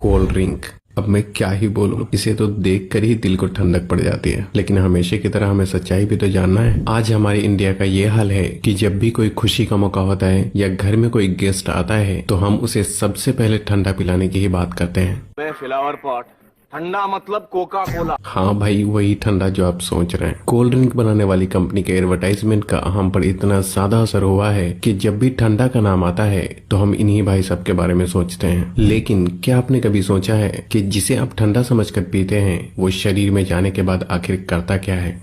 Cold drink. अब मैं क्या ही बोलूं, इसे तो देखकर ही दिल को ठंडक पड़ जाती है। लेकिन हमेशा की तरह हमें सच्चाई भी तो जानना है। आज हमारे इंडिया का ये हाल है कि जब भी कोई खुशी का मौका होता है या घर में कोई गेस्ट आता है तो हम उसे सबसे पहले ठंडा पिलाने की ही बात करते हैं। फ्लावर पॉट ठंडा मतलब कोका कोला। हाँ भाई, वही ठंडा जो आप सोच रहे हैं। कोल्ड ड्रिंक बनाने वाली कंपनी के एडवर्टाइजमेंट का हम पर इतना ज्यादा असर हुआ है कि जब भी ठंडा का नाम आता है तो हम इन्हीं भाई साहब के बारे में सोचते हैं। लेकिन क्या आपने कभी सोचा है कि जिसे आप ठंडा समझकर पीते हैं वो शरीर में जाने के बाद आखिर करता क्या है?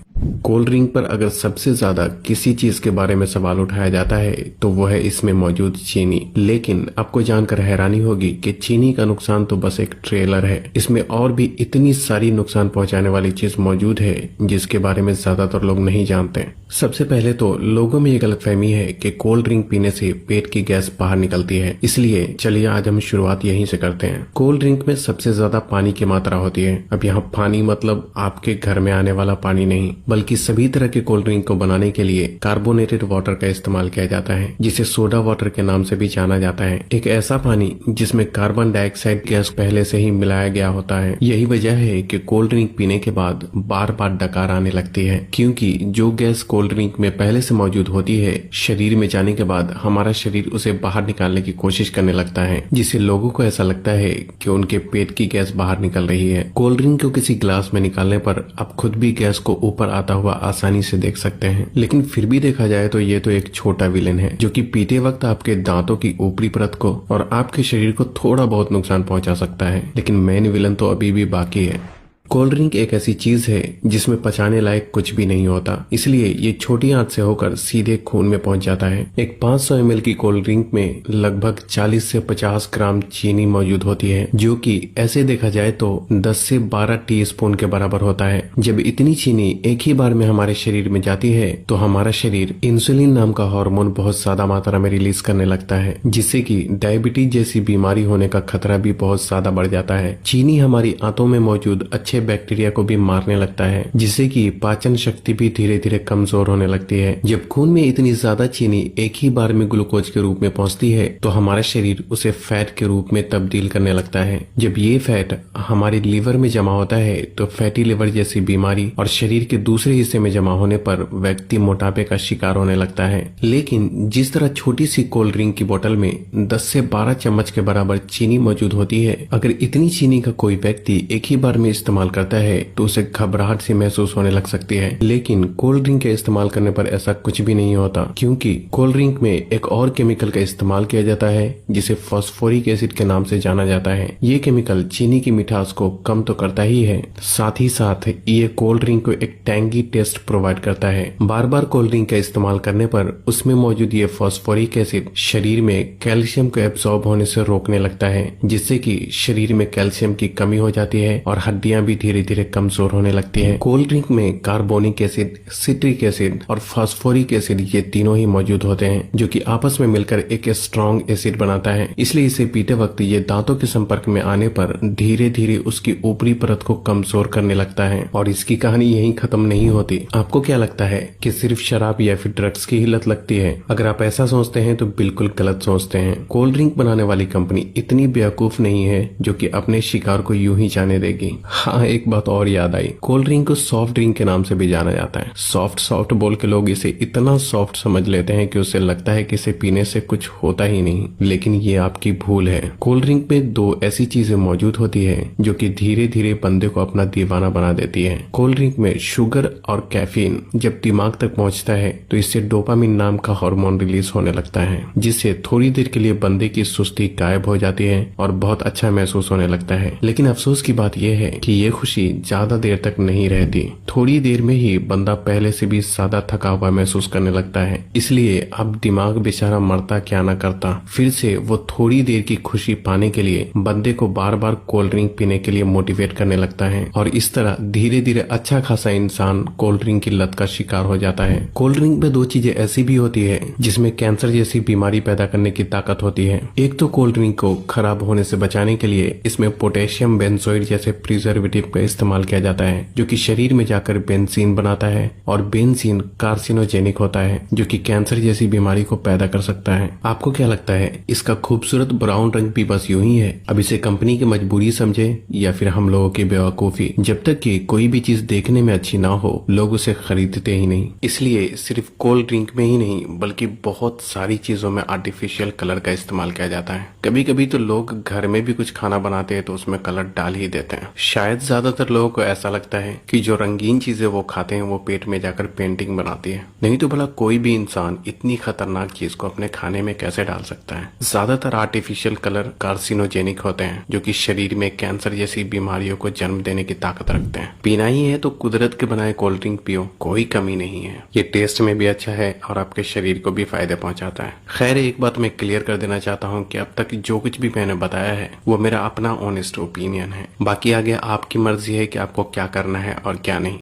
कोल्ड ड्रिंक पर अगर सबसे ज्यादा किसी चीज के बारे में सवाल उठाया जाता है तो वह है इसमें मौजूद चीनी। लेकिन आपको जानकर हैरानी होगी कि चीनी का नुकसान तो बस एक ट्रेलर है। इसमें और भी इतनी सारी नुकसान पहुंचाने वाली चीज मौजूद है जिसके बारे में ज्यादातर लोग नहीं जानते। सबसे पहले तो लोगों में ये गलतफहमी है कि कोल्ड ड्रिंक पीने से पेट की गैस बाहर निकलती है। इसलिए चलिए आज हम शुरुआत यहीं से करते हैं। कोल्ड ड्रिंक में सबसे ज्यादा पानी की मात्रा होती है। अब यहाँ पानी मतलब आपके घर में आने वाला पानी नहीं, बल्कि सभी तरह के कोल्ड ड्रिंक को बनाने के लिए कार्बोनेटेड वाटर का इस्तेमाल किया जाता है, जिसे सोडा वाटर के नाम से भी जाना जाता है। एक ऐसा पानी जिसमें कार्बन डाइऑक्साइड गैस पहले से ही मिलाया गया होता है। यही वजह है कि कोल्ड ड्रिंक पीने के बाद बार बार डकार आने लगती है, क्योंकि जो गैस कोल्ड ड्रिंक में पहले से मौजूद होती है शरीर में जाने के बाद हमारा शरीर उसे बाहर निकालने की कोशिश करने लगता है, जिससे लोगों को ऐसा लगता है कि उनके पेट की गैस बाहर निकल रही है। कोल्ड ड्रिंक को किसी ग्लास में निकालने पर आप खुद भी गैस को ऊपर आता हुआ आसानी से देख सकते हैं। लेकिन फिर भी देखा जाए तो ये तो एक छोटा विलेन है जो कि पीते वक्त आपके दांतों की ऊपरी परत को और आपके शरीर को थोड़ा बहुत नुकसान पहुंचा सकता है। लेकिन मेन विलन तो अभी भी बाकी है। कोल्ड ड्रिंक एक ऐसी चीज है जिसमें पचाने लायक कुछ भी नहीं होता, इसलिए ये छोटी आंच से होकर सीधे खून में पहुंच जाता है। एक 500 ml की कोल्ड ड्रिंक में लगभग 40 से 50 ग्राम चीनी मौजूद होती है, जो कि ऐसे देखा जाए तो 10 से 12 टीस्पून के बराबर होता है। जब इतनी चीनी एक ही बार में हमारे शरीर में जाती है तो हमारा शरीर इंसुलिन नाम का हार्मोन बहुत ज्यादा मात्रा में रिलीज करने लगता है, जिससे कि डायबिटीज जैसी बीमारी होने का खतरा भी बहुत ज्यादा बढ़ जाता है। चीनी हमारी आंतों में मौजूद अच्छे बैक्टीरिया को भी मारने लगता है, जिससे कि पाचन शक्ति भी धीरे धीरे कमजोर होने लगती है। जब खून में इतनी ज्यादा चीनी एक ही बार में ग्लूकोज के रूप में पहुंचती है तो हमारा शरीर उसे फैट के रूप में तब्दील करने लगता है। जब ये फैट हमारे लीवर में जमा होता है तो फैटी लिवर जैसी बीमारी और शरीर के दूसरे हिस्से में जमा होने पर व्यक्ति मोटापे का शिकार होने लगता है। लेकिन जिस तरह छोटी सी कोल्ड ड्रिंक की बोतल में 10 से 12 चम्मच के बराबर चीनी मौजूद होती है, अगर इतनी चीनी का कोई व्यक्ति एक ही बार में इस्तेमाल करता है तो उसे घबराहट सी महसूस होने लग सकती है। लेकिन कोल्ड ड्रिंक के इस्तेमाल करने पर ऐसा कुछ भी नहीं होता, क्योंकि कोल्ड ड्रिंक में एक और केमिकल का इस्तेमाल किया जाता है जिसे फास्फोरिक एसिड के नाम से जाना जाता है। ये केमिकल चीनी की मिठास को कम तो करता ही है, साथ ही साथ ये कोल्ड ड्रिंक को एक टैंगी टेस्ट प्रोवाइड करता है। बार बार कोल्ड ड्रिंक का इस्तेमाल करने पर उसमें मौजूद ये फास्फोरिक एसिड शरीर में कैल्शियम को एब्सॉर्ब होने से रोकने लगता है, जिससे कि शरीर में कैल्शियम की कमी हो जाती है और हड्डियां भी धीरे धीरे कमजोर होने लगती है। कोल्ड ड्रिंक में कार्बोनिक एसिड, सिट्रिक एसिड और फास्फोरिक एसिड ये तीनों ही मौजूद होते हैं, जो कि आपस में मिलकर एक स्ट्रॉन्ग एसिड बनाता है। इसलिए इसे पीते वक्त ये दांतों के संपर्क में आने पर धीरे धीरे उसकी ऊपरी परत को कमजोर करने लगता है। और इसकी कहानी यहीं खत्म नहीं होती। आपको क्या लगता है कि सिर्फ शराब या फिर ड्रग्स की ही लत लगती है? अगर आप ऐसा सोचते हैं तो बिल्कुल गलत सोचते हैं। कोल्ड ड्रिंक बनाने वाली कंपनी इतनी बेवकूफ नहीं है जो कि अपने शिकार को यूं ही जाने देगी। हाँ, एक बात और याद आई, कोल्ड ड्रिंक को सॉफ्ट ड्रिंक के नाम से भी जाना जाता है। सॉफ्ट बोल के लोग इसे इतना सॉफ्ट समझ लेते हैं कि उसे लगता है कि इसे पीने से कुछ होता ही नहीं, लेकिन ये आपकी भूल है। कोल्ड ड्रिंक में दो ऐसी चीजें मौजूद होती है जो कि धीरे धीरे बंदे को अपना दीवाना बना देती है। कोल्ड ड्रिंक में शुगर और कैफीन जब दिमाग तक पहुंचता है तो इससे डोपामिन नाम का हार्मोन रिलीज होने लगता है, जिससे थोड़ी देर के लिए बंदे की सुस्ती गायब हो जाती है और बहुत अच्छा महसूस होने लगता है। लेकिन अफसोस की बात यह है कि ये खुशी ज्यादा देर तक नहीं रहती। थोड़ी देर में ही बंदा पहले से भी ज्यादा थका हुआ महसूस करने लगता है। इसलिए अब दिमाग बेचारा मरता क्या ना करता, फिर से वो थोड़ी देर की खुशी पाने के लिए बंदे को बार बार कोल्ड ड्रिंक पीने के लिए मोटिवेट करने लगता है। और इस तरह धीरे धीरे अच्छा खासा इंसान कोल्ड ड्रिंक की लत का शिकार हो जाता है। कोल्ड ड्रिंक में दो चीजें ऐसी भी होती है जिसमें कैंसर जैसी बीमारी पैदा करने की ताकत होती है। एक तो कोल्ड ड्रिंक को खराब होने से बचाने के लिए इसमें पोटेशियम बेंजोइड जैसे प्रिजर्वेटिव प्रोडक्ट का इस्तेमाल किया जाता है जो कि शरीर में जाकर बेंजीन बनाता है और बेंजीन कार्सिनोजेनिक होता है जो कि कैंसर जैसी बीमारी को पैदा कर सकता है। आपको क्या लगता है इसका खूबसूरत ब्राउन रंग भी बस यूं ही है? अब इसे कंपनी की मजबूरी समझे या फिर हम लोगों की बेवकूफी? जब तक कि कोई भी चीज देखने में अच्छी ना हो लोग उसे खरीदते ही नहीं। इसलिए सिर्फ कोल्ड ड्रिंक में ही नहीं बल्कि बहुत सारी चीजों में आर्टिफिशियल कलर का इस्तेमाल किया जाता है। कभी कभी तो लोग घर में भी कुछ खाना बनाते हैं तो उसमें कलर डाल ही देते हैं। शायद ज्यादातर लोगों को ऐसा लगता है कि जो रंगीन चीजें वो खाते हैं वो पेट में जाकर पेंटिंग बनाती है। नहीं तो भला कोई भी इंसान इतनी खतरनाक चीज को अपने खाने में कैसे डाल सकता है? ज्यादातर आर्टिफिशियल कलर कार्सिनोजेनिक होते हैं जो कि शरीर में कैंसर जैसी बीमारियों को जन्म देने की ताकत रखते हैं। पीना ही है तो कुदरत के बनाए कोल्ड ड्रिंक पियो, कोई कमी नहीं है। ये टेस्ट में भी अच्छा है और आपके शरीर को भी फायदे पहुंचाता है। खैर एक बात मैं क्लियर कर देना चाहता हूँ कि अब तक जो कुछ भी मैंने बताया है वो मेरा अपना ऑनेस्ट ओपिनियन है। बाकी आगे आपकी मर्जी है कि आपको क्या करना है और क्या नहीं।